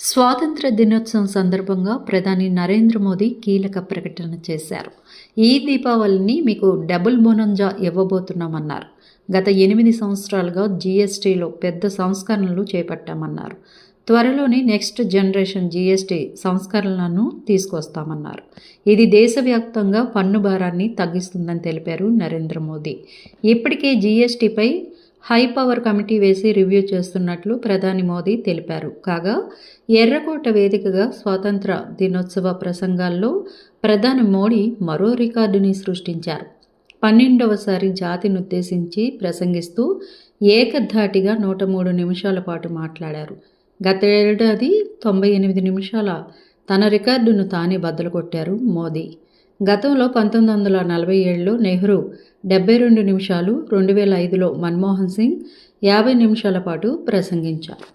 స్వాతంత్ర దినోత్సవం సందర్భంగా ప్రధాని నరేంద్ర మోదీ కీలక ప్రకటన చేశారు. ఈ దీపావళిని మీకు డబుల్ బోనంజా ఇవ్వబోతున్నామన్నారు. గత 8 సంవత్సరాలుగా జీఎస్టీలో పెద్ద సంస్కరణలు చేపట్టామన్నారు. త్వరలోనే నెక్స్ట్ జనరేషన్ జీఎస్టీ సంస్కరణలను తీసుకొస్తామన్నారు. ఇది దేశవ్యాప్తంగా పన్ను భారాన్ని తగ్గిస్తుందని తెలిపారు నరేంద్ర మోదీ. ఇప్పటికే జీఎస్టీపై హై పవర్ కమిటీ వేసి రివ్యూ చేస్తున్నట్లు ప్రధాని మోదీ తెలిపారు. కాగా ఎర్రకోట వేదికగా స్వాతంత్ర దినోత్సవ ప్రసంగాల్లో ప్రధాని మోడీ మరో రికార్డుని సృష్టించారు. 12వసారి జాతినుద్దేశించి ప్రసంగిస్తూ ఏకధాటిగా 103 నిమిషాల పాటు మాట్లాడారు. గత ఏడాది 98 నిమిషాల తన రికార్డును తానే బద్దలు కొట్టారు మోదీ. గతంలో 1947లో నెహ్రూ 72 నిమిషాలు, 2005లో మన్మోహన్ సింగ్ 50 నిమిషాల పాటు ప్రసంగించారు.